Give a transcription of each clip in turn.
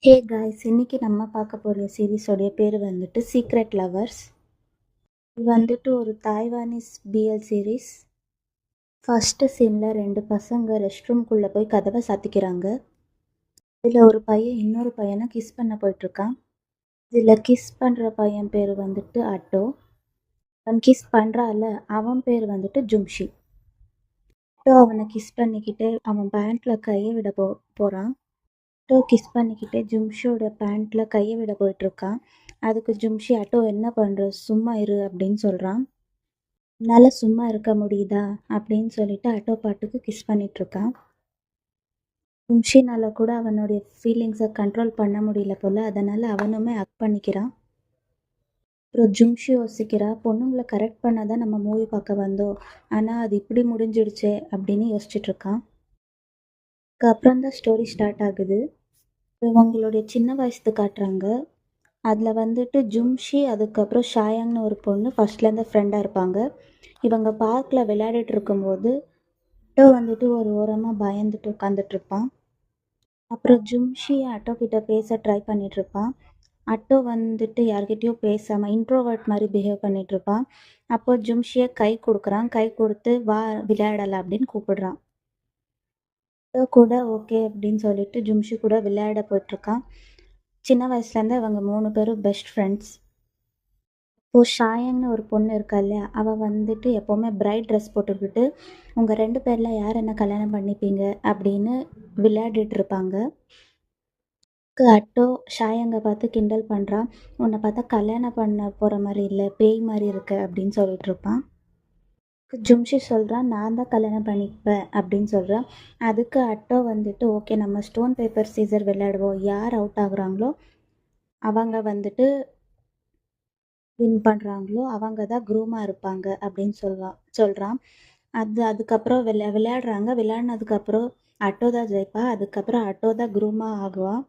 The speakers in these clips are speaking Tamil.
ஹே காய்ஸ், இன்னைக்கு நம்ம பார்க்க போகிற சீரீஸோடைய பேர் வந்துட்டு சீக்ரெட் லவர்ஸ். இது வந்துட்டு ஒரு தாய்வானிஸ் பிஎல் சீரீஸ். ஃபஸ்ட்டு சீனில் ரெண்டு பசங்க ரெஸ்ட் ரூம்குள்ளே போய் கதவை சாத்திக்கிறாங்க. இதில் ஒரு பையன் இன்னொரு பையனை கிஸ் பண்ண போயிட்டுருக்கான். இதில் கிஸ் பண்ணுற பையன் பேர் வந்துட்டு அட்டோ. அவன் கிஸ் பண்ணுறால அவன் பேர் வந்துட்டு ஜும்ஷி. அட்டோ அவனை கிஸ் பண்ணிக்கிட்டு அவன் பேண்ட்டில் கையை விட போகிறான். அட்டோ கிஸ் பண்ணிக்கிட்டே ஜும்ஷியோட பேண்ட்டில் கையை விட போயிட்டுருக்கான். அதுக்கு ஜும்ஷி, அட்டோ என்ன பண்ணுற, சும்மா இரு அப்படின்னு சொல்கிறான். என்னால் சும்மா இருக்க முடியுதா அப்படின்னு சொல்லிட்டு அட்டோ பாட்டுக்கு கிஸ் பண்ணிகிட்ருக்கான். ஜும்ஷினால் கூட அவனுடைய ஃபீலிங்ஸை கண்ட்ரோல் பண்ண முடியல போல், அதனால் அவனுமே அக் பண்ணிக்கிறான். அப்புறம் ஜும்ஷி யோசிக்கிறா, பொண்ணுங்களை கரெக்ட் பண்ண தான் நம்ம மூவி பார்க்க வந்தோம், ஆனால் அது இப்படி முடிஞ்சிடுச்சே அப்படின்னு யோசிச்சுட்ருக்கான். அதுக்கப்புறம் தான் ஸ்டோரி ஸ்டார்ட் ஆகுது. இவங்களுடைய சின்ன வயசு காட்டுறாங்க. அதில் வந்துட்டு ஜும்ஷி அதுக்கப்புறம் ஷாயாங்னு ஒரு பொண்ணு ஃபஸ்ட்லேருந்து ஃப்ரெண்டாக இருப்பாங்க. இவங்க பார்க்கில் விளையாடிட்டு இருக்கும்போது அட்டோ வந்துட்டு ஒரு ஓரமாக பயந்துட்டு உட்காந்துட்ருப்பான். அப்புறம் ஜும்ஷி அட்டோ கிட்ட பேச ட்ரை பண்ணிகிட்ருப்பான். அட்டோ வந்துட்டு யார்கிட்டயோ பேசாமல் இன்ட்ரோவர்ட் மாதிரி பிஹேவ் பண்ணிகிட்ருப்பான். அப்போ ஜும்ஷியை கை கொடுக்குறான். கை கொடுத்து வா விளையாடலாம் அப்படின்னு கூப்பிடுறான். அட்டோ கூட ஓகே அப்படின்னு சொல்லிட்டு ஜும்ஷி கூட விளையாட போயிட்டுருக்கான். சின்ன வயசுலேருந்து அவங்க 3 பேரும் பெஸ்ட் ஃப்ரெண்ட்ஸ். இப்போது ஷாயங்னு ஒரு பொண்ணு இருக்கா இல்லையா, அவள் வந்துட்டு எப்போவுமே பிரைட் ட்ரெஸ் போட்டுக்கிட்டு உங்கள் 2 பேரில் யார் என்ன கல்யாணம் பண்ணிப்பீங்க அப்படின்னு விளையாடிட்டு இருப்பாங்க. அட்டோ ஷாயங்கை பார்த்து கிண்டல் பண்ணுறான். உன்னை பார்த்தா கல்யாணம் பண்ண போகிற மாதிரி இல்லை, பேய் மாதிரி இருக்கு அப்படின்னு சொல்லிட்டு இருப்பான். ஜும்ஷி சொல்கிறான், நான் தான் கல்யாணம் பண்ணிப்பேன் அப்படின்னு சொல்கிறான். அதுக்கு அட்டோ வந்துட்டு ஓகே, நம்ம ஸ்டோன் பேப்பர் சீசர் விளையாடுவோம், யார் அவுட் ஆகுறாங்களோ அவங்க வந்துட்டு வின் பண்ணுறாங்களோ அவங்க தான் க்ரூமாக இருப்பாங்க அப்படின்னு சொல்கிறான். அதுக்கப்புறம் விளையாடுறாங்க. விளையாடினதுக்கப்புறம் அட்டோ தான் ஜெயிப்பா. அதுக்கப்புறம் அட்டோ தான் க்ரூமாக ஆகுவான்.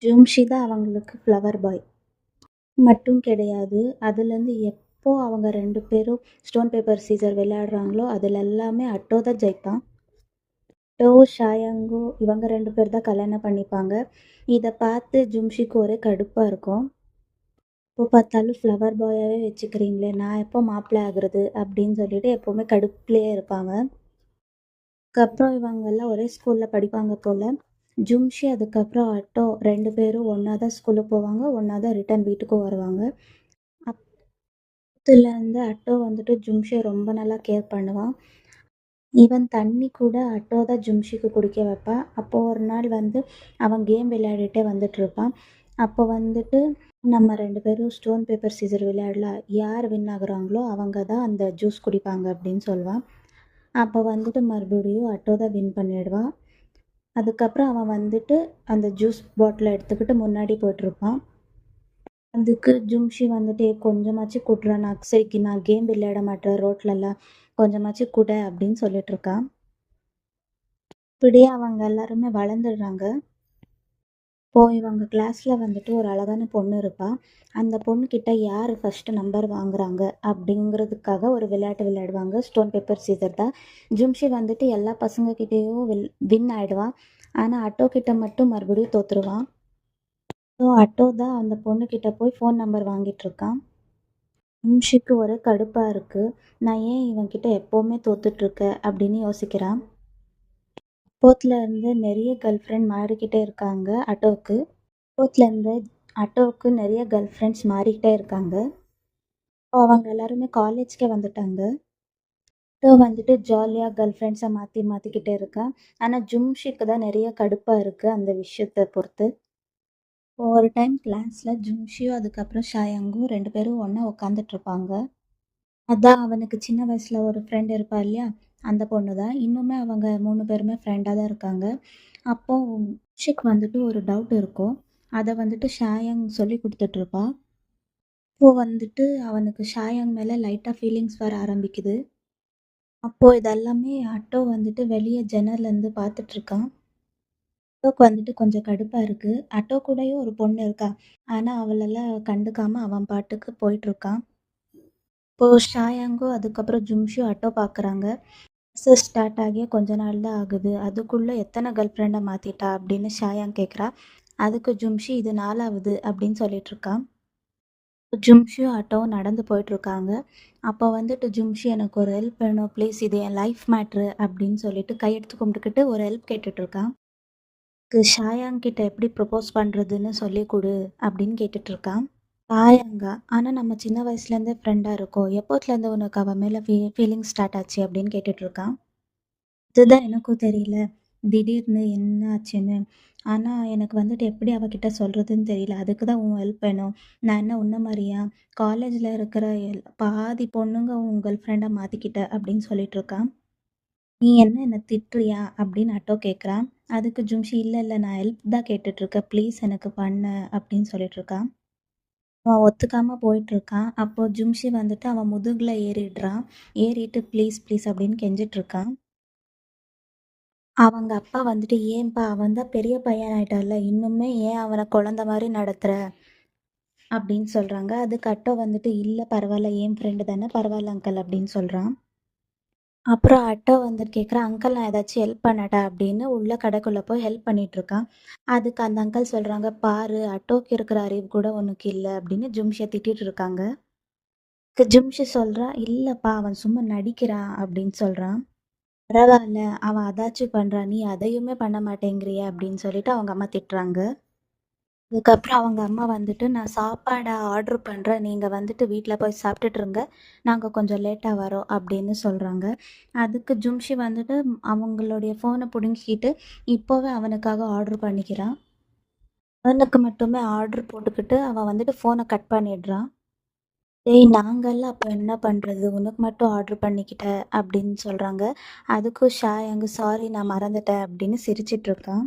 ஜும்ஷி தான் அவங்களுக்கு ஃப்ளவர் பாய் மட்டும் கிடையாது. அதுலேருந்து எப்போ அவங்க 2 பேரும் ஸ்டோன் பேப்பர் சீசர் விளையாடுறாங்களோ அதில் எல்லாமே அட்டோ தான் ஜெயிப்பான். அட்டோ ஷாயங்கோ இவங்க 2 பேர் தான் கல்யாணம் பண்ணிப்பாங்க. இதை பார்த்து ஜும்ஷிக்கு ஒரே கடுப்பாக இருக்கும். எப்போ பார்த்தாலும் ஃப்ளவர் பாயாகவே வச்சுக்கிறீங்களே, நான் எப்போ மாப்பிள்ளை ஆகுறது அப்படின்னு சொல்லிட்டு எப்போவுமே கடுப்புலேயே இருப்பாங்க. அதுக்கப்புறம் இவங்கெல்லாம் ஒரே ஸ்கூலில் படிப்பாங்க போல். ஜும்ஷி அதுக்கப்புறம் அட்டோ 2 பேரும் ஒன்றா தான் ஸ்கூலுக்கு போவாங்க, ஒன்றா தான் ரிட்டன் வீட்டுக்கும் வருவாங்க. அப்போத்துலேருந்து அட்டோ வந்துட்டு ஜும்ஷியை ரொம்ப நல்லா கேர் பண்ணுவான். ஈவன் தண்ணி கூட அட்டோ தான் ஜும்ஷிக்கு குடிக்க வைப்பான். அப்போது ஒரு நாள் வந்து அவன் கேம் விளையாடிட்டே வந்துட்டுருப்பான். அப்போ வந்துட்டு நம்ம 2 பேரும் ஸ்டோன் பேப்பர் சீசர் விளையாடலாம், யார் வின் ஆகுறாங்களோ அவங்க தான் அந்த ஜூஸ் குடிப்பாங்க அப்படின்னு சொல்லுவான். அப்போ வந்துட்டு மறுபடியும் அட்டோ தான் வின் பண்ணிடுவான். அதுக்கப்புறம் அவன் வந்துட்டு அந்த ஜூஸ் பாட்டிலை எடுத்துக்கிட்டு முன்னாடி போயிட்டுருப்பான். அதுக்கு ஜும்ஷி வந்துட்டு கொஞ்சமாச்சும் குட்றா, நான் கேம் விளையாட மாட்டேன் ரோட்லலாம், கொஞ்சமாச்சும் குட அப்படின்னு சொல்லிட்டுருக்கான். இப்படியே அவங்க எல்லாருமே வளர்ந்துடுறாங்க. இப்போது இவங்க கிளாஸில் வந்துட்டு ஒரு அழகான பொண்ணு இருப்பாள். அந்த பொண்ணுக்கிட்ட யார் ஃபஸ்ட்டு நம்பர் வாங்குறாங்க அப்படிங்கிறதுக்காக ஒரு விளையாட்டு விளையாடுவாங்க. ஸ்டோன் பேப்பர் சீசர் தான். ஜும்ஷி வந்துட்டு எல்லா பசங்கக்கிட்டேயும் வின் ஆகிடுவான். ஆனால் அட்டோ கிட்ட மட்டும் மறுபடியும் தோற்றுருவான். ஸோ அட்டோ தான் அந்த பொண்ணுக்கிட்ட போய் ஃபோன் நம்பர் வாங்கிட்டுருக்கான். ஜும்ஷிக்கு ஒரே கடுப்பாக இருக்குது. நான் ஏன் இவன்கிட்ட எப்போவுமே தோத்துட்ருக்க அப்படின்னு யோசிக்கிறான். அப்போத்துலேருந்து நிறைய கேர்ள் ஃப்ரெண்ட் மாறிக்கிட்டே இருக்காங்க அட்டோவுக்கு. அப்போத்துலேருந்து அட்டோவுக்கு நிறைய கேர்ள் ஃப்ரெண்ட்ஸ் மாறிக்கிட்டே இருக்காங்க. அவங்க எல்லாருமே காலேஜ்க்கே வந்துட்டாங்க. அட்டோ வந்துட்டு ஜாலியாக கேர்ள் ஃப்ரெண்ட்ஸை மாற்றிக்கிட்டே இருக்கா. ஆனால் ஜும்ஷிக்கு தான் நிறைய கடுப்பாக இருக்குது அந்த விஷயத்தை பொறுத்து. ஒரு டைம் கிளாஸில் ஜும்ஷியும் அதுக்கப்புறம் ஷாயங்கும் 2 பேரும் ஒன்றா உட்காந்துட்ருப்பாங்க. அதான் அவனுக்கு சின்ன வயசில் ஒரு ஃப்ரெண்ட் இருப்பா இல்லையா, அந்த பொண்ணு தான். இன்னுமே அவங்க 3 பேருமே ஃப்ரெண்டாக தான் இருக்காங்க. அப்போது ஜும்ஷிக்கு வந்துட்டு ஒரு டவுட் இருக்கும். அதை வந்துட்டு ஷாயங் சொல்லி கொடுத்துட்ருப்பா. அப்போது வந்துட்டு அவனுக்கு ஷாயங் மேலே லைட்டாக ஃபீலிங்ஸ் வர ஆரம்பிக்குது. அப்போது இதெல்லாமே அட்டோ வந்துட்டு வெளியே ஜன்னல்லேருந்து பார்த்துட்ருக்கான். அட்டோக்கு வந்துட்டு கொஞ்சம் கடுப்பாக இருக்குது. அட்டோ கூடயும் ஒரு பொண்ணு இருக்கா, ஆனால் அவளெல்லாம் கண்டுக்காமல் அவன் பாட்டுக்கு போயிட்டுருக்கான். இப்போது ஷாயங்கும் அதுக்கப்புறம் ஜும்ஷியும் அட்டோ பார்க்குறாங்க. கிளாஸஸ் ஸ்டார்ட் ஆகியே கொஞ்ச நாள் தான் ஆகுது. அதுக்குள்ள எத்தனை கேர்ள் ஃப்ரெண்டை மாத்திட்டா அப்படின்னு ஷாயாங் கேட்குறா. அதுக்கு ஜும்ஷி இது 4வது அப்படின்னு சொல்லிட்டு இருக்கா. ஜும்ஷியும் ஆட்டோவும் நடந்து போயிட்டுருக்காங்க. அப்போ வந்துட்டு ஜும்ஷி எனக்கு ஒரு ஹெல்ப் வேணும் ப்ளீஸ், இது என் லைஃப் மேட்ரு அப்படின்னு சொல்லிட்டு கையெடுத்து கும்பிட்டுக்கிட்டு ஒரு ஹெல்ப் கேட்டுட்ருக்கான். ஷாயாங் கிட்ட எப்படி ப்ரப்போஸ் பண்ணுறதுன்னு சொல்லி கொடு அப்படின்னு கேட்டுட்ருக்கான். ஷாயாங்கா, ஆனால் நம்ம சின்ன வயசுலேருந்தே ஃப்ரெண்டாக இருக்கோம், எப்போத்துலேருந்து உனக்கு அவன் மேலே ஃபீலிங் ஸ்டார்ட் ஆச்சு அப்படின்னு கேட்டுட்ருக்கான். அதுதான் எனக்கும் தெரியல, திடீர்னு என்ன ஆச்சுன்னு. ஆனால் எனக்கு வந்துட்டு எப்படி அவகிட்ட சொல்கிறதுன்னு தெரியல, அதுக்கு தான் உன் ஹெல்ப் வேணும். நான் என்ன உன்ன மாதிரியா காலேஜில் இருக்கிற பாதி பொண்ணுங்க உன் கேர்ள் ஃப்ரெண்டாக மாற்றிக்கிட்ட அப்படின்னு சொல்லிட்டு இருக்கான். நீ என்ன திட்டுறியா அப்படின்னு அட்டோ கேட்குறான். அதுக்கு ஜும்ஷி இல்லை இல்லை, நான் ஹெல்ப் தான் கேட்டுட்ருக்கேன், ப்ளீஸ் எனக்கு பண்ணு அப்படின்னு சொல்லிட்டு இருக்கான். அவன் ஒத்துக்காம போயிட்டுருக்கான். அப்போ ஜும்ஷி வந்துட்டு அவன் முதுகில் ஏறிடுறான். ஏறிட்டு ப்ளீஸ் ப்ளீஸ் அப்படின்னு கெஞ்சிட்டு இருக்கான். அவங்க அப்பா வந்துட்டு ஏன்பா அவன் தான் பெரிய பையன் ஆயிட்டான்ல, இன்னுமே ஏன் அவனை குழந்த மாதிரி நடத்துற அப்படின்னு சொல்கிறாங்க. அதுக்கு அட்டோ வந்துட்டு இல்லை பரவாயில்ல, என் ஃப்ரெண்டு தானே, பரவாயில்ல அங்கிள் அப்படின்னு சொல்கிறான். அப்புறம் அட்டோ வந்துட்டு கேட்குறான், அங்கிள் நான் ஏதாச்சும் ஹெல்ப் பண்ணட்டா அப்படின்னு உள்ள கடைக்குள்ளே போய் ஹெல்ப் பண்ணிட்டு இருக்கான். அதுக்கு அந்த அங்கிள் சொல்கிறாங்க, பாரு அட்டோக்கு இருக்கிற அறிவு கூட உனக்கு இல்லை அப்படின்னு ஜும்ஷியை திட்டிட்டு இருக்காங்க. ஜும்ஷி சொல்கிறா, இல்லைப்பா அவன் சும்மா நடிக்கிறான் அப்படின்னு சொல்கிறான். பரவாயில்ல, அவன் அதாச்சும் பண்ணுறான், நீ அதையுமே பண்ண மாட்டேங்கிறிய அப்படின்னு சொல்லிட்டு அவங்க அம்மா திட்டுறாங்க. அதுக்கப்புறம் அவங்க அம்மா வந்துட்டு, நான் சாப்பாடை ஆர்டர் பண்ணுறேன், நீங்கள் வந்துட்டு வீட்டில் போய் சாப்பிட்டுட்ருங்க, நாங்கள் கொஞ்சம் லேட்டாக வரோம் அப்படின்னு சொல்கிறாங்க. அதுக்கு ஜும்ஷி வந்துட்டு அவங்களுடைய ஃபோனை பிடுங்கிக்கிட்டு இப்போவே அவனுக்காக ஆர்டர் பண்ணிக்கிறான். அவனுக்கு மட்டுமே ஆர்டர் போட்டுக்கிட்டு அவன் வந்துட்டு ஃபோனை கட் பண்ணிடுறான். டேய் நாங்கள்லாம் அப்போ என்ன பண்ணுறது, உனக்கு மட்டும் ஆர்டர் பண்ணிக்கிட்ட அப்படின்னு சொல்கிறாங்க. அதுக்கும் ஷாயாங்கு சாரி நான் மறந்துட்டேன் அப்படின்னு சிரிச்சிட்ருக்கான்.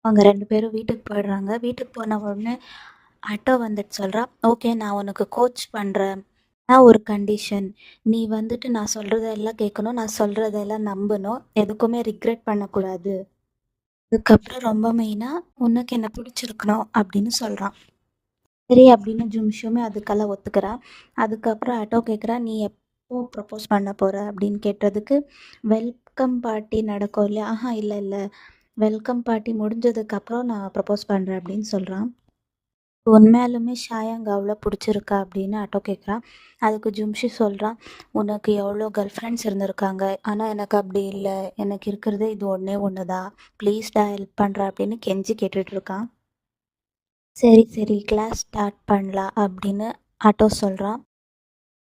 அவங்க 2 பேரும் வீட்டுக்கு போயிடுறாங்க. வீட்டுக்கு போன உடனே ஆட்டோ வந்துட்டு சொல்கிறா, ஓகே நான் உனக்கு கோச் பண்ணுறேன், ஆனால் ஒரு கண்டிஷன், நீ வந்துட்டு நான் சொல்கிறதெல்லாம் கேட்கணும், நான் சொல்கிறதெல்லாம் நம்பணும், எதுக்குமே ரிக்ரெட் பண்ணக்கூடாது, அதுக்கப்புறம் ரொம்ப மெயினாக உனக்கு என்ன பிடிச்சிருக்கணும் அப்படின்னு சொல்கிறான். சரி அப்படின்னு ஜும்ஷுமே அதுக்கெல்லாம் ஒத்துக்கிறா. அதுக்கப்புறம் ஆட்டோ கேட்குறா, நீ எப்போ ப்ரப்போஸ் பண்ண போகிற அப்படின்னு கேட்டதுக்கு, வெல்கம் பார்ட்டி நடக்கும் இல்லையா, ஆஹா இல்லை இல்லை, வெல்கம் பார்ட்டி முடிஞ்சதுக்கப்புறம் நான் ப்ரப்போஸ் பண்ணுறேன் அப்படின்னு சொல்கிறான். உண்மையாலுமே ஷாயாங்க அவ்வளோ பிடிச்சிருக்கா அப்படின்னு ஆட்டோ கேட்குறான். அதுக்கு ஜும்ஷி சொல்கிறான், உனக்கு எவ்வளோ கேர்ள் ஃப்ரெண்ட்ஸ் இருந்திருக்காங்க, ஆனால் எனக்கு அப்படி இல்லை, எனக்கு இருக்கிறதே இது ஒன்றே ஒன்று தான், ப்ளீஸ்டா ஹெல்ப் பண்ணுறேன் அப்படின்னு கெஞ்சி கேட்டுட்ருக்கான். சரி சரி கிளாஸ் ஸ்டார்ட் பண்ணலாம் அப்படின்னு ஆட்டோ சொல்கிறான்.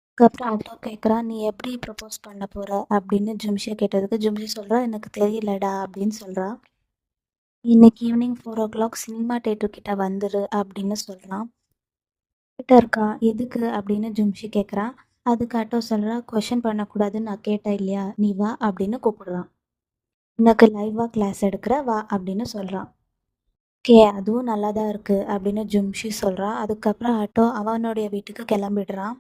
அதுக்கப்புறம் ஆட்டோ கேட்குறான், நீ எப்படி ப்ரப்போஸ் பண்ண போகிற அப்படின்னு ஜும்ஷியை கேட்டதுக்கு ஜும்ஷி சொல்கிறா, எனக்கு தெரியலடா அப்படின்னு சொல்கிறா. இன்னைக்கு ஈவினிங் 4 o'clock சினிமா தேட்டர்கிட்ட வந்துரு அப்படின்னு சொல்கிறான். கிட்ட இருக்கா எதுக்கு அப்படின்னு ஜும்ஷி கேட்குறான். அதுக்கு ஆட்டோ சொல்கிறா, கொஷின் பண்ணக்கூடாதுன்னு நான் கேட்டேன் இல்லையா, நீ வா அப்படின்னு கூப்பிடுறான். உனக்கு லைவாக கிளாஸ் எடுக்கிற வா அப்படின்னு சொல்கிறான். ஓகே அதுவும் நல்லா தான் இருக்குது அப்படின்னு ஜும்ஷி சொல்கிறான். அதுக்கப்புறம் ஆட்டோ அவனுடைய வீட்டுக்கு கிளம்பிடுறான்.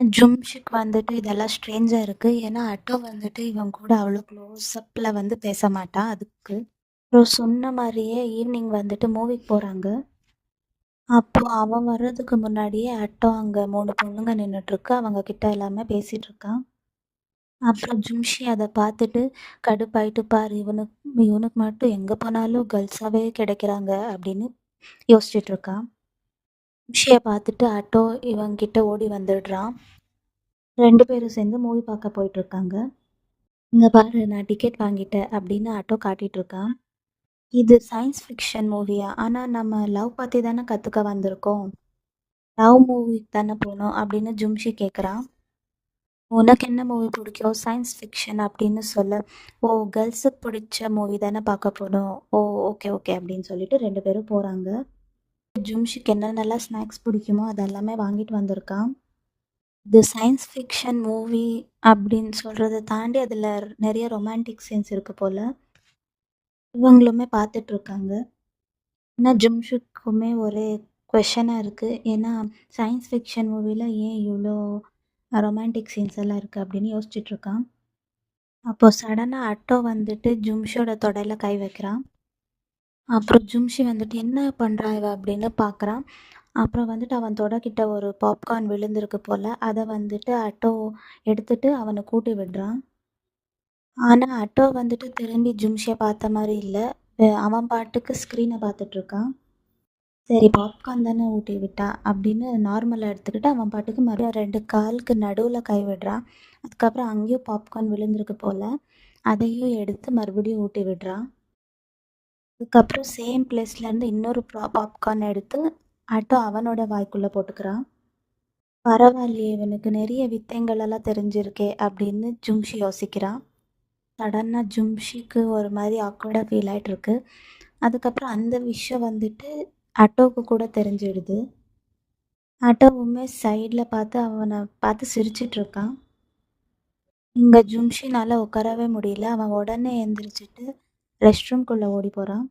ஜும்ஷிக்கு வந்துட்டு இதெல்லாம் ஸ்ட்ரேஞ்சாக இருக்குது, ஏன்னா ஆட்டோ வந்துட்டு இவன் கூட அவ்வளோ க்ளோஸ்அப்பில் வந்து பேச மாட்டான். அதுக்கு அப்புறம் சொன்ன மாதிரியே ஈவினிங் வந்துட்டு மூவிக்கு போகிறாங்க. அப்போ அவன் வர்றதுக்கு முன்னாடியே ஆட்டோ அங்கே 3 பொண்ணுங்க நின்றுட்டுருக்கு, அவங்க கிட்ட எல்லாமே பேசிகிட்டு இருக்கான். அப்புறம் ஜும்ஷி அதை பார்த்துட்டு கடுப்பாயிட்டு, பாரு இவனுக்கு இவனுக்கு மட்டும் எங்கே போனாலும் கேர்ள்ஸாகவே கிடைக்கிறாங்க அப்படின்னு யோசிச்சுட்டு இருக்கான். ஜும்ஷியை பார்த்துட்டு ஆட்டோ இவங்கிட்ட ஓடி வந்துடுறான். 2 பேரும் சேர்ந்து மூவி பார்க்க போயிட்டுருக்காங்க. இங்கே பாரு நான் டிக்கெட் வாங்கிட்டேன் அப்படின்னு ஆட்டோ காட்டிகிட்டு இருக்கான். இது சயின்ஸ் ஃபிக்ஷன் மூவியா, ஆனால் நம்ம லவ் பற்றி தானே கற்றுக்க வந்திருக்கோம், லவ் மூவிக்கு தானே போகணும் அப்படின்னு ஜும்ஷி கேட்குறான். உனக்கு என்ன மூவி பிடிக்கும், சயின்ஸ் ஃபிக்ஷன் அப்படின்னு சொல்ல, ஓ கேர்ள்ஸுக்கு பிடிச்ச மூவி தானே பார்க்க போகணும், ஓ ஓகே ஓகே அப்படின்னு சொல்லிட்டு 2 பேரும் போகிறாங்க. ஜும்ஷிக்கு என்னென்னலாம் ஸ்நாக்ஸ் பிடிக்குமோ அதெல்லாமே வாங்கிட்டு வந்திருக்கான். இது சயின்ஸ் ஃபிக்ஷன் மூவி அப்படின்னு சொல்கிறத தாண்டி அதில் நிறைய ரொமான்டிக் சீன்ஸ் இருக்குது போல். இவங்களுமே பார்த்துட்ருக்காங்க. ஆனால் ஜும்ஷுக்குமே ஒரே கொஷனாக இருக்குது, ஏன்னா சயின்ஸ் ஃபிக்ஷன் மூவியில் ஏன் இவ்வளோ ரொமான்டிக் சீன்ஸ் எல்லாம் இருக்குது அப்படின்னு யோசிச்சுட்ருக்கான். அப்போ சடனாக ஆட்டோ வந்துட்டு ஜும்ஷியோட தொடையில் கை வைக்கிறான். அப்புறம் ஜும்ஷி வந்துட்டு என்ன பண்ணுறா இவ அப்படின்னு பார்க்குறான். அப்புறம் வந்துட்டு அவன் தொடைக்கிட்ட ஒரு பாப்கார்ன் விழுந்திருக்கு போல், அதை வந்துட்டு ஆட்டோ எடுத்துட்டு அவனை கூட்டி விடுறான். ஆனா அட்டோ வந்துட்டு திரும்பி ஜும்ஷிய பார்த்த மாரி இல்ல. அவன் பாட்டுக்கு ஸ்க்ரீன பார்த்துட்ருக்கான். சரி பாப்கார்ன் தானே ஊட்டி விட்டா அப்படின்னு நார்மலா எடுத்துக்கிட்டு அவன் பாட்டுக்கு மறுபடியும் 2 காலுக்கு நடுவுல கை விடுறான். அதுக்கப்புறம் அங்கேயும் பாப்கார்ன் விழுந்திருக்கு போல. அதையும் எடுத்து மறுபடியும் ஊட்டி விடுறான். அதுக்கப்புறம் சேம் பிளேஸ்லேருந்து இன்னொரு பாப்கார்ன் எடுத்து அட்டோ அவனோட வாய்க்குள்ள போட்டுக்கிறான். பரவாயில்லையே இவனுக்கு நிறைய வித்தைங்கள் எல்லாம் தெரிஞ்சிருக்கே அப்படின்னு ஜும்ஷி யோசிக்கிறான். சடனா ஜும்ஷிக்கு ஒரு மாதிரி ஆக்வர்டாக ஃபீல் ஆயிட்டு இருக்கு. அதுக்கப்புறம் அந்த விஷயம் வந்துட்டு அட்டோவுக்கு கூட தெரிஞ்சிடுது. அட்டோவுமே சைடில் பார்த்து அவனை பார்த்து சிரிச்சிட்டு இருக்கான். இங்கே ஜும்ஷினால உட்காரவே முடியல. அவன் உடனே எந்திரிச்சிட்டு ரெஸ்ட் ரூம்குள்ளே ஓடி போகிறான்.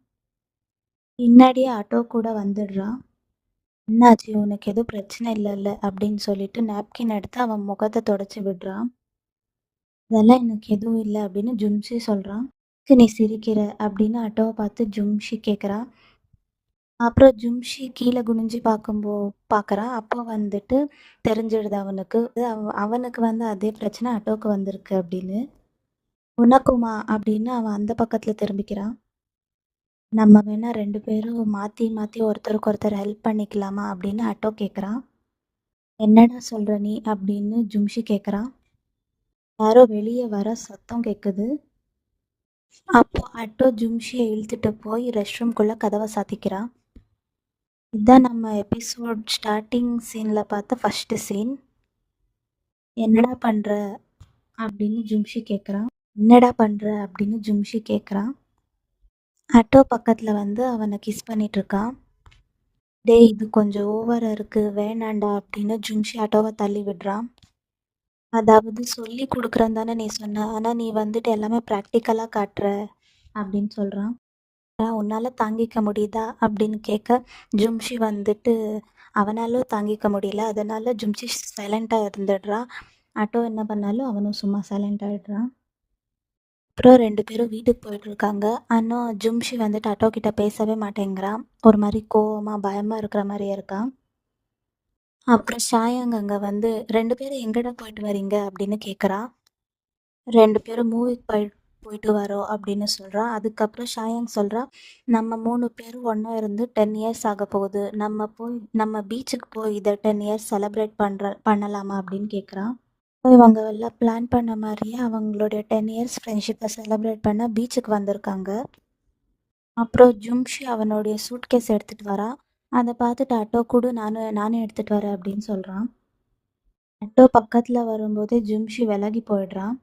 பின்னாடியே ஆட்டோ கூட வந்துடுறான். என்னாச்சு உனக்கு எதுவும் பிரச்சனை இல்லைல்ல அப்படின்னு சொல்லிட்டு நாப்கின் எடுத்து அவன் முகத்தை தொடச்சி விடுறான். அதெல்லாம் எனக்கு எதுவும் இல்லை அப்படின்னு ஜும்ஷி சொல்கிறான். நீ சிரிக்கிற அப்படின்னு ஆட்டோவை பார்த்து ஜும்ஷி கேட்குறான். அப்புறம் ஜும்ஷி கீழே குனிஞ்சு பார்க்குறான். அப்போ வந்துட்டு தெரிஞ்சிடுது அவனுக்கு. அவனுக்கு வந்து அதே பிரச்சனை ஆட்டோவுக்கு வந்திருக்கு அப்படின்னு. உனக்குமா அப்படின்னு அவன் அந்த பக்கத்தில் திரும்பிக்கிறான். நம்ம வேணா 2 பேரும் மாற்றி மாற்றி ஒருத்தருக்கு ஒருத்தர் ஹெல்ப் பண்ணிக்கலாமா அப்படின்னு ஆட்டோ கேட்குறான். என்னடா சொல்கிற நீ அப்படின்னு ஜும்ஷி கேட்குறான். யாரோ வெளியே வர சத்தம் கேட்குது. அப்போ ஆட்டோ ஜும்ஷியை இழுத்துட்டு போய் ரெஸ்ட் ரூம்குள்ளே கதவை சாத்திக்கிறான். இதுதான் நம்ம எபிசோட் ஸ்டார்டிங் சீனில் பார்த்த ஃபஸ்ட்டு சீன். என்னடா பண்ணுற அப்படின்னு ஜும்ஷி கேட்குறான். என்னடா பண்ணுற அப்படின்னு ஜும்ஷி கேட்குறான். ஆட்டோ பக்கத்தில் வந்து அவனை கிஸ் பண்ணிகிட்ருக்கான். டேய் இது கொஞ்சம் ஓவராக இருக்குது வேணாண்டா அப்படின்னு ஜும்ஷி ஆட்டோவை தள்ளி விடுறான். அதாவது சொல்லி கொடுக்குறேன் தானே நீ சொன்ன, ஆனால் நீ வந்துட்டு எல்லாமே ப்ராக்டிக்கலாக காட்டுற அப்படின்னு சொல்கிறான். உன்னால் தாங்கிக்க முடியுதா அப்படின்னு கேட்க ஜும்ஷி வந்துட்டு அவனாலும் தாங்கிக்க முடியல. அதனால் ஜும்ஷி சைலண்ட்டாக இருந்துடுறான். ஆட்டோ என்ன பண்ணாலும் அவனும் சும்மா சைலண்ட் ஆகிடுறான். அப்புறம் 2 பேரும் வீட்டுக்கு போயிட்டுருக்காங்க. ஆனால் ஜும்ஷி வந்துட்டு ஆட்டோ கிட்ட பேசவே மாட்டேங்கிறான். ஒரு மாதிரி கோவமாக பயமாக இருக்கிற மாதிரியே இருக்கான். அப்புறம் ஷாயாங் அங்கே வந்து 2 பேரும் எங்கடா போயிட்டு வரீங்க அப்படின்னு கேட்குறான். 2 பேரும் மூவிக்கு போயிட்டு வரோம் அப்படின்னு சொல்கிறான். அதுக்கப்புறம் ஷாயாங் சொல்கிறா, நம்ம 3 பேரும் ஒன்றா இருந்து 10 இயர்ஸ் ஆக போகுது. நம்ம பீச்சுக்கு போய் இதை 10 இயர்ஸ் செலிப்ரேட் பண்ணலாமா அப்படின்னு கேட்குறான். இவங்க எல்லாம் பிளான் பண்ண மாதிரியே அவங்களுடைய 10 இயர்ஸ் ஃப்ரெண்ட்ஷிப்பை செலிப்ரேட் பண்ண பீச்சுக்கு வந்திருக்காங்க. அப்புறம் ஜும்ஷி அவனுடைய சூட்கேஸ் எடுத்துகிட்டு வரான். அதை பார்த்துட்டு ஆட்டோ கூட நானே எடுத்துகிட்டு வரேன் அப்படின்னு சொல்கிறான். ஆட்டோ பக்கத்தில் வரும்போதே ஜும்ஷி விலகி போயிடுறான்.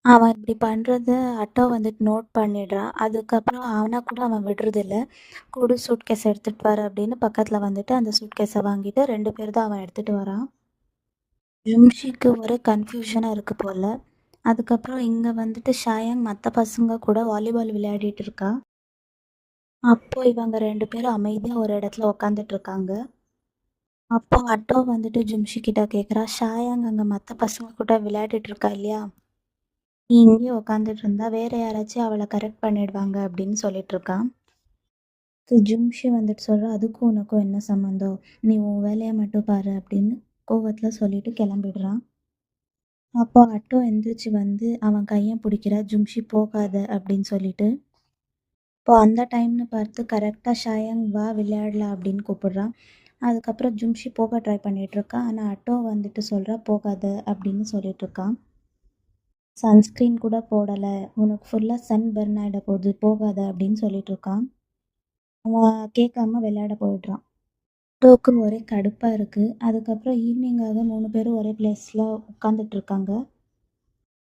அவன் இப்படி பண்ணுறத ஆட்டோ வந்துட்டு நோட் பண்ணிடுறான். அதுக்கப்புறம் அவனை கூட அவன் விடுறதில்ல. கூட சூட்கேஸ் எடுத்துகிட்டு வர அப்படின்னு பக்கத்தில் வந்துட்டு அந்த சூட்கேஸை வாங்கிட்டு 2 பேர் தான் அவன் எடுத்துகிட்டு வரான். ஜும்ஷிக்கு ஒரே கன்ஃபியூஷனாக இருக்குது போல். அதுக்கப்புறம் இங்கே வந்துட்டு ஷாயாங் மற்ற பசங்க கூட வாலிபால் விளையாடிட்டு இருக்கா. அப்போ இவங்க 2 பேரும் அமைதியாக ஒரு இடத்துல உக்காந்துட்ருக்காங்க. அப்போ அட்டோ வந்துட்டு ஜும்ஷி கிட்ட கேட்குறா, ஷாயாங் அங்கே மற்ற பசங்க கூட விளையாடிட்டு இருக்கா இல்லையா, நீ இங்கேயே உக்காந்துட்டு இருந்தா வேற யாராச்சும் அவளை கரெக்ட் பண்ணிடுவாங்க அப்படின்னு சொல்லிட்டு இருக்கான். ஜும்ஷி வந்துட்டு சொல்கிறா, அதுக்கும் உனக்கும் என்ன சம்மந்தம், நீ உன் வேலையை மட்டும் பாரு அப்படின்னு கோவத்தில் சொல்லிட்டு கிளம்பிடுறான். அப்போ அட்டோ எந்திரிச்சு வந்து அவன் கையை பிடிக்கிறா, ஜும்ஷி போகாத அப்படின்னு சொல்லிட்டு. இப்போ அந்த டைம்னு பார்த்து கரெக்டாக ஷாயாங் வா விளையாடலாம் அப்படின்னு கூப்பிடுறான். அதுக்கப்புறம் ஜும்ஷி போக ட்ரை பண்ணிகிட்ருக்கான். ஆனால் அட்டோ வந்துட்டு சொல்கிறா போகாத அப்படின்னு சொல்லிகிட்ருக்கான். சன்ஸ்க்ரீன் கூட போடலை, உனக்கு ஃபுல்லாக சன் பர்ன் ஆகிட போகுது போகாத அப்படின்னு சொல்லிகிட்ருக்கான். அவன் கேட்காம விளையாட போயிடுறான். அட்டோவுக்கு ஒரே கடுப்பாக இருக்குது. அதுக்கப்புறம் ஈவினிங்காக 3 பேரும் ஒரே பிளேஸில் உட்காந்துட்ருக்காங்க.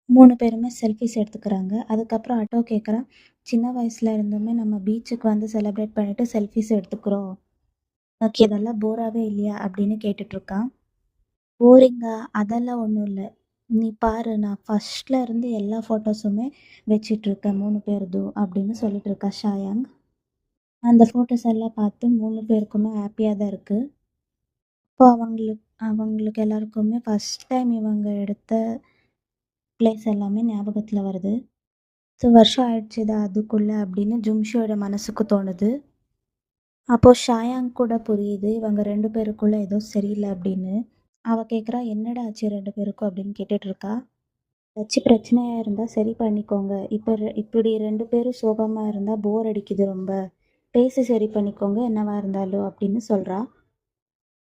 3 பேருமே செல்ஃபிஸ் எடுத்துக்கிறாங்க. அதுக்கப்புறம் ஆட்டோ கேட்குறான், சின்ன வயசில் இருந்துமே நம்ம பீச்சுக்கு வந்து செலிப்ரேட் பண்ணிவிட்டு செல்ஃபிஸ் எடுத்துக்கிறோம், உனக்கு இதெல்லாம் போராகவே இல்லையா அப்படின்னு கேட்டுட்ருக்கான். போரிங்கா அதெல்லாம் ஒன்றும் இல்லை, நீ பாரு நான் ஃபஸ்ட்டில் இருந்து எல்லா ஃபோட்டோஸுமே வச்சிட்ருக்கேன் 3 பேருதும் அப்படின்னு சொல்லிட்டு இருக்கா ஷாயாங். அந்த ஃபோட்டோஸ் எல்லாம் பார்த்து 3 பேருக்குமே ஹாப்பியாக தான் இருக்குது. இப்போ அவங்களுக்கு எல்லாருக்குமே ஃபஸ்ட் டைம் இவங்க எடுத்த பிளேஸ் எல்லாமே ஞாபகத்தில் வருது. 10 வருஷம் ஆயிடுச்சுதா அதுக்குள்ளே அப்படின்னு ஜும்ஷியோட மனசுக்கு தோணுது. அப்போது ஷாயாங் கூட புரியுது இவங்க 2 பேருக்குள்ளே ஏதோ சரியில்லை அப்படின்னு. அவள் கேட்குறா, என்னடா ஆச்சு 2 பேருக்கும் அப்படின்னு கேட்டுட்ருக்கா. ஏதாச்சும் பிரச்சனையா இருந்தா சரி பண்ணிக்கோங்க. இப்படி 2 பேரும் சோகமா இருந்தா போர் அடிக்குது ரொம்ப. பேசி சரி பண்ணிக்கோங்க என்னவா இருந்தாலும் அப்படின்னு சொல்றா.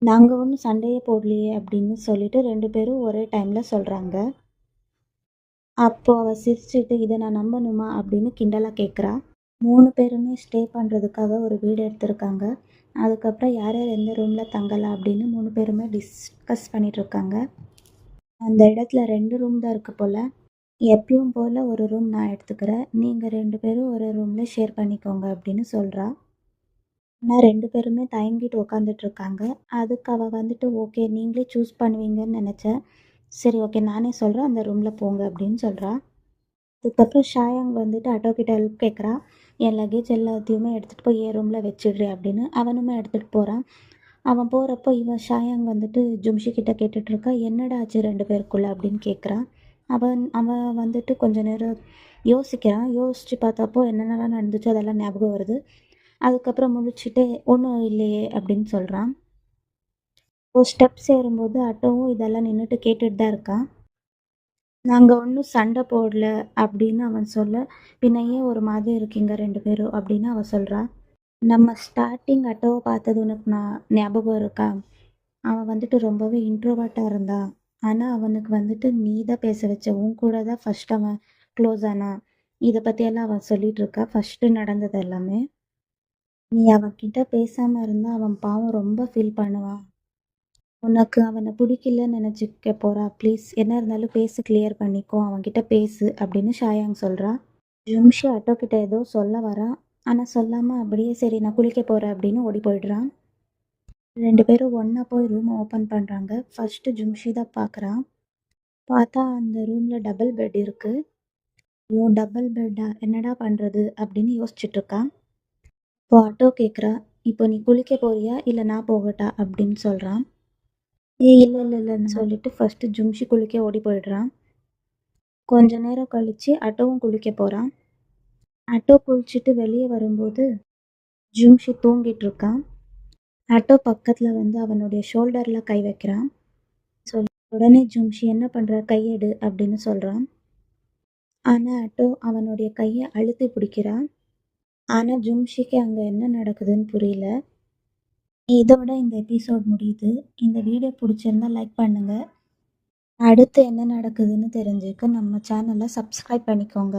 நாங்க ஒண்ணும் சண்டையே போடலையே அப்படின்னு சொல்லிட்டு 2 பேரும் ஒரே டைம்ல சொல்றாங்க. அப்போ அவ சிரிச்சுட்டு இத நான் நம்பணுமா அப்படின்னு கிண்டலா கேட்குறா. 3 பேருமே ஸ்டே பண்றதுக்காக ஒரு வீடு எடுத்திருக்காங்க. அதுக்கப்புறம் யார் யார் எந்த ரூம்ல தங்கலாம் அப்படின்னு 3 பேருமே டிஸ்கஸ் பண்ணிட்டு இருக்காங்க. அந்த இடத்துல 2 ரூம் தான் இருக்கு போல. எப்பயும் போல ஒரு ரூம் நான் எடுத்துக்கிறேன். நீங்க 2 பேரும் ஒரு ரூம்ல ஷேர் பண்ணிக்கோங்க அப்படின்னு சொல்றா. ஆனா 2 பேருமே தயங்கிட்டு உட்காந்துட்டு இருக்காங்க. அதுக்கு அவ வந்துட்டு ஓகே நீங்களே சூஸ் பண்ணுவீங்கன்னு நெனச்சேன். சரி ஓகே நானே சொல்றேன் அந்த ரூம்ல போங்க அப்படின்னு சொல்றா. அதுக்கப்புறம் ஷாயாங் வந்துட்டு அட்டோ கிட்ட ஹெல்ப் கேட்குறா. என் லக்கேஜ் எல்லாத்தையுமே எடுத்துகிட்டு போய் என் ரூமில் வச்சிடுறி அப்படின்னு. அவனுமே எடுத்துகிட்டு போகிறான். அவன் போகிறப்போ இவன் ஷாயாங் வந்துட்டு ஜும்ஷி கிட்ட கேட்டுட்ருக்கா என்னடா ஆச்சு 2 பேருக்குள்ள அப்படின்னு கேட்குறான். அவன் வந்துட்டு கொஞ்ச நேரம் யோசிக்கிறான். யோசிச்சு பார்த்தப்போ என்னென்னலாம் நடந்துச்சோ அதெல்லாம் ஞாபகம் வருது. அதுக்கப்புறம் முழிச்சுட்டு ஒன்றும் இல்லையே அப்படின்னு சொல்கிறான். ஒரு ஸ்டெப்ஸ் ஏறும்போது அட்டோவும் இதெல்லாம் நின்றுட்டு கேட்டுட்டு தான் இருக்கான். நாங்க ஒண்ணும் சண்டை போடல அப்படின்னு அவன் சொல்ல, பின்ன ஏன் ஒரு மாதிரி இருக்கீங்க 2 பேரும் அப்படின்னு அவ சொல்றா. நம்ம ஸ்டார்ட்டிங் அட்டோவ பார்த்தது உனக்கு ஞாபகம் இருக்கா? அவன் வந்துட்டு ரொம்பவே இன்ட்ரோவர்ட்டா இருந்தான். ஆனா அவனுக்கு வந்துட்டு நீ தான் பேச வச்ச. உன் கூட தான் ஃபர்ஸ்ட் அவன் க்ளோஸ் ஆனான். இத பத்தியெல்லாம் அவ சொல்லிட்டு இருக்கா. ஃபர்ஸ்ட் நடந்தது எல்லாமே. நீ அவன்கிட்ட பேசாம இருந்தா அவன் பாவம் ரொம்ப ஃபீல் பண்ணுவான். உனக்கு அவன புடிக்கலன்னு நெனச்சுக்க போறா. ப்ளீஸ் என்ன இருந்தாலும் பேசி கிளியர் பண்ணிக்கோ. அவன்கிட்ட பேசு அப்படின்னு ஷாயாங் சொல்றா. ஜும்ஷி அட்டோ கிட்ட ஏதோ சொல்ல வரான். ஆனா சொல்லாம அப்படியே சரி நான் குளிக்க போறேன் அப்படின்னு ஓடி போயிடுறான். 2 பேரும் ஒண்ணா போய் ரூம் ஓப்பன் பண்றாங்க. ஃபர்ஸ்ட் ஜும்ஷி தான் பார்க்குறான். பார்த்தா அந்த ரூம்ல டபுள் பெட் இருக்கு. ஐயோ! டபுள் பெட்டா? என்னடா பண்றது? அப்படின்னு யோசிச்சுட்டு இருக்கான். இப்போ அட்டோ கேட்குறா. இப்போ நீ குளிக்க போறியா? இல்ல நான் போகட்டா? அப்படின்னு சொல்றான். ஏய் இல்லன்னு சொல்லிட்டு ஃபர்ஸ்ட் ஜும்ஷி குளிக்க ஓடி போயிடுறான். கொஞ்ச நேரம் கழிச்சு அட்டோவும் குளிக்க போறான். அட்டோ குளிச்சுட்டு வெளிய வரும்போது ஜும்ஷி தூங்கிட்டு இருக்கான். ஆட்டோ பக்கத்துல வந்து அவனுடைய ஷோல்டர்ல கை வைக்கிறான். உடனே ஜும்ஷி என்ன பண்ற? கை எடு அப்படின்னு சொல்றான். ஆனா ஆட்டோ அவனுடைய கைய அழுத்தி பிடிக்கிறான். ஆனா ஜும்ஷிக்கு அங்க என்ன நடக்குதுன்னு புரியல. இதோட இந்த எபிசோட் முடியுது. இந்த வீடியோ பிடிச்சிருந்தா லைக் பண்ணுங்க. அடுத்து என்ன நடக்குதுன்னு தெரிஞ்சுக்க நம்ம சேனலை சப்ஸ்கிரைப் பண்ணிக்கோங்க.